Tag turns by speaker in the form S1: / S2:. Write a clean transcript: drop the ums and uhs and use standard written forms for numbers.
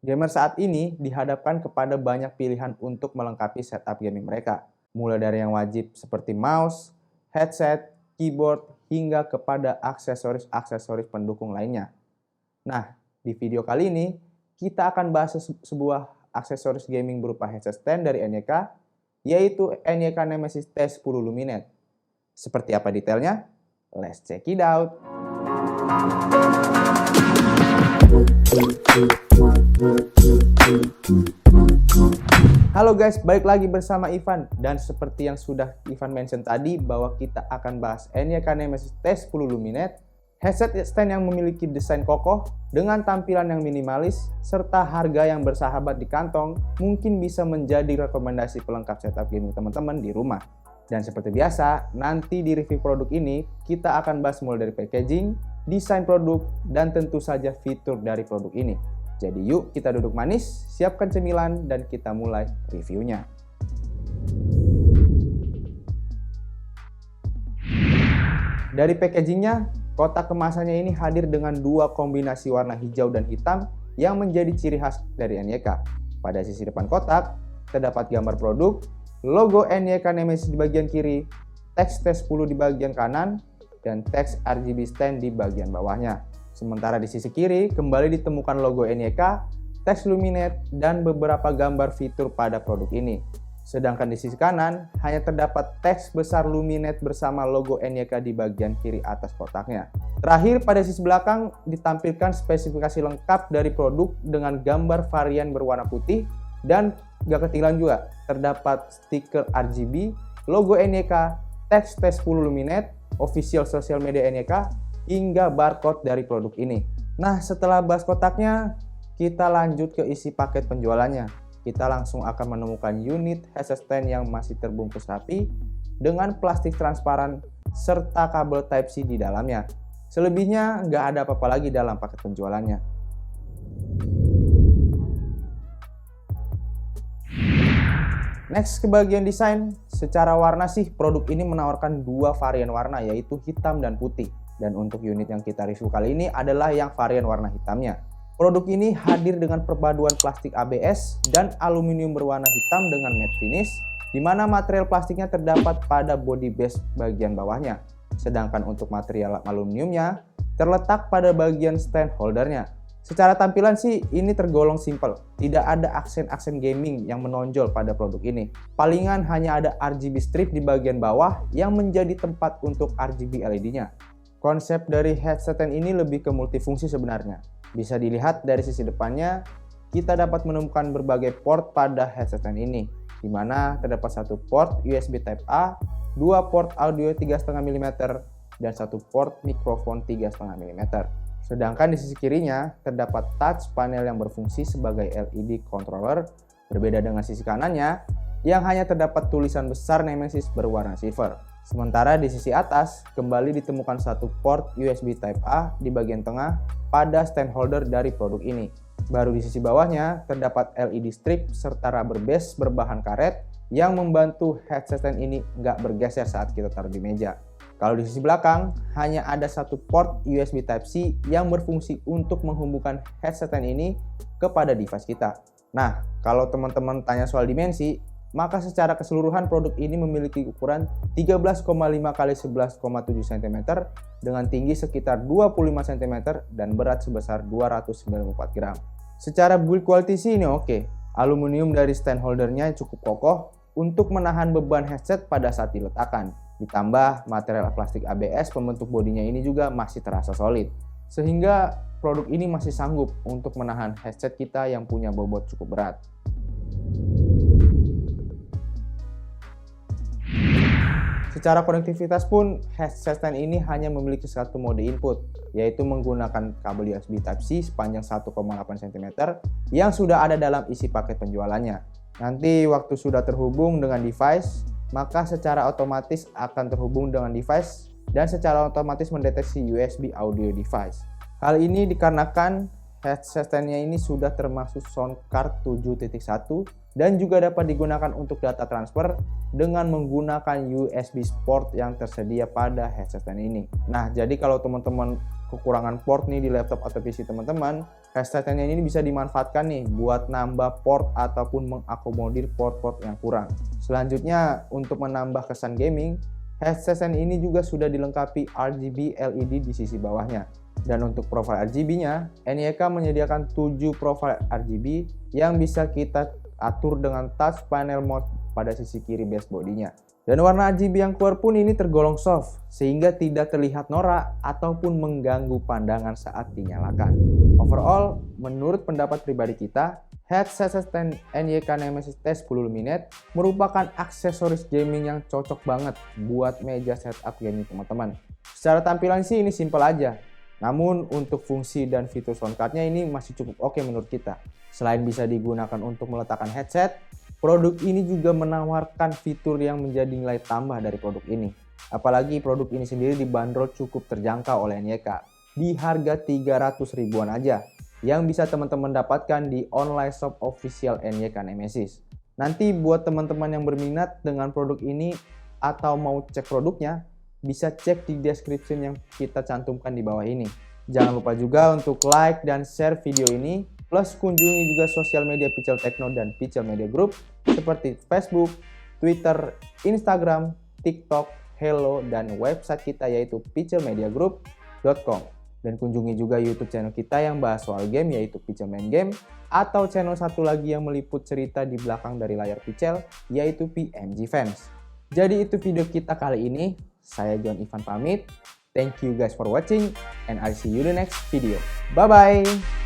S1: Gamer saat ini dihadapkan kepada banyak pilihan untuk melengkapi setup gaming mereka, mulai dari yang wajib seperti mouse, headset, keyboard, hingga kepada aksesoris-aksesoris pendukung lainnya. Nah, di video kali ini kita akan bahas sebuah aksesoris gaming berupa headset stand dari NYK, yaitu NYK Nemesis T10 Luminate. Seperti apa detailnya? Let's check it out! Halo guys, balik lagi bersama Ivan. Dan seperti yang sudah Ivan mention tadi, bahwa kita akan bahas NYK Nemesis T10 Luminate, headset stand yang memiliki desain kokoh dengan tampilan yang minimalis serta harga yang bersahabat di kantong, mungkin bisa menjadi rekomendasi pelengkap setup gaming teman-teman di rumah. Dan seperti biasa, nanti di review produk ini kita akan bahas mulai dari packaging, desain produk, dan tentu saja fitur dari produk ini. Jadi yuk kita duduk manis, siapkan cemilan, dan kita mulai reviewnya. Dari packagingnya, kotak kemasannya ini hadir dengan dua kombinasi warna hijau dan hitam yang menjadi ciri khas dari NYK. Pada sisi depan kotak, terdapat gambar produk, logo NYK Nemesis di bagian kiri, teks T10 di bagian kanan, dan teks RGB stand di bagian bawahnya. Sementara di sisi kiri, kembali ditemukan logo NYK, teks Luminate, dan beberapa gambar fitur pada produk ini. Sedangkan di sisi kanan, hanya terdapat teks besar Luminate bersama logo NYK di bagian kiri atas kotaknya. Terakhir, pada sisi belakang ditampilkan spesifikasi lengkap dari produk dengan gambar varian berwarna putih, dan gak ketinggalan juga, terdapat stiker RGB, logo NYK, teks T10 Luminate, official sosial media NYK, hingga barcode dari produk ini. Nah, setelah bahas kotaknya, kita lanjut ke isi paket penjualannya. Kita langsung akan menemukan unit headset stand yang masih terbungkus rapi dengan plastik transparan serta kabel Type-C di dalamnya. Selebihnya nggak ada apa-apa lagi dalam paket penjualannya. Next ke bagian desain, secara warna sih produk ini menawarkan dua varian warna, yaitu hitam dan putih. Dan untuk unit yang kita review kali ini adalah yang varian warna hitamnya. Produk ini hadir dengan perpaduan plastik ABS dan aluminium berwarna hitam dengan matte finish, di mana material plastiknya terdapat pada body base bagian bawahnya. Sedangkan untuk material aluminiumnya terletak pada bagian stand holdernya. Secara tampilan sih ini tergolong simple, tidak ada aksen-aksen gaming yang menonjol pada produk ini. Palingan hanya ada RGB strip di bagian bawah yang menjadi tempat untuk RGB LED-nya. Konsep dari headset stand ini lebih ke multifungsi sebenarnya. Bisa dilihat dari sisi depannya, kita dapat menemukan berbagai port pada headset stand ini, di mana terdapat satu port USB Type A, dua port audio 3,5 mm, dan satu port mikrofon 3,5 mm. Sedangkan di sisi kirinya terdapat touch panel yang berfungsi sebagai LED controller, berbeda dengan sisi kanannya yang hanya terdapat tulisan besar Nemesis berwarna silver. Sementara di sisi atas kembali ditemukan satu port USB Type A di bagian tengah pada stand holder dari produk ini. Baru di sisi bawahnya terdapat LED strip serta rubber base berbahan karet yang membantu headset stand ini nggak bergeser saat kita taruh di meja. Kalau di sisi belakang, hanya ada satu port USB Type-C yang berfungsi untuk menghubungkan headset stand ini kepada device kita. Nah, kalau teman-teman tanya soal dimensi, maka secara keseluruhan produk ini memiliki ukuran 13,5 x 11,7 cm dengan tinggi sekitar 25 cm dan berat sebesar 294 gram. Secara build quality sih ini oke. Aluminium dari stand holdernya cukup kokoh untuk menahan beban headset pada saat diletakkan. Ditambah material plastik ABS pembentuk bodinya ini juga masih terasa solid. Sehingga produk ini masih sanggup untuk menahan headset kita yang punya bobot cukup berat. Secara konektivitas pun, headset stand ini hanya memiliki satu mode input, yaitu menggunakan kabel USB Type-C sepanjang 1,8 cm yang sudah ada dalam isi paket penjualannya. Nanti waktu sudah terhubung dengan device, maka secara otomatis akan terhubung dengan device dan secara otomatis mendeteksi USB audio device. Hal ini dikarenakan headset stand-nya ini sudah termasuk sound card 7.1 dan juga dapat digunakan untuk data transfer dengan menggunakan USB port yang tersedia pada headset stand ini. Nah, jadi kalau teman-teman kekurangan port nih di laptop atau PC teman-teman, Headsetnya ini bisa dimanfaatkan nih buat nambah port ataupun mengakomodir port-port yang kurang. Selanjutnya, untuk menambah kesan gaming, headset ini juga sudah dilengkapi RGB LED di sisi bawahnya. Dan untuk profil RGB-nya, NYK menyediakan 7 profil RGB yang bisa kita atur dengan touch panel mode pada sisi kiri basebody-nya. Dan warna RGB yang keluar pun ini tergolong soft, sehingga tidak terlihat norak ataupun mengganggu pandangan saat dinyalakan. Overall, menurut pendapat pribadi kita, headset NYK Nemesis T10 Luminet merupakan aksesoris gaming yang cocok banget buat meja setup gaming teman-teman. Secara tampilan sih ini simple aja, namun untuk fungsi dan fitur soundcard-nya ini masih cukup oke menurut kita. Selain bisa digunakan untuk meletakkan headset, produk ini juga menawarkan fitur yang menjadi nilai tambah dari produk ini. Apalagi produk ini sendiri dibanderol cukup terjangkau oleh NYK di harga 300 ribuan aja, yang bisa teman-teman dapatkan di online shop official NYK Nemesis. Nanti buat teman-teman yang berminat dengan produk ini atau mau cek produknya, bisa cek di description yang kita cantumkan di bawah ini. Jangan lupa juga untuk like dan share video ini, plus kunjungi juga sosial media Picel Techno dan Picel Media Group seperti Facebook, Twitter, Instagram, TikTok, Hello, dan website kita yaitu piccelmediagroup.com. Dan kunjungi juga YouTube channel kita yang bahas soal game yaitu Picel Main Game, atau channel satu lagi yang meliput cerita di belakang dari layar Picel yaitu PMG Fans. Jadi itu video kita kali ini. Saya John Ivan pamit. Thank you guys for watching and I'll see you in the next video. Bye bye.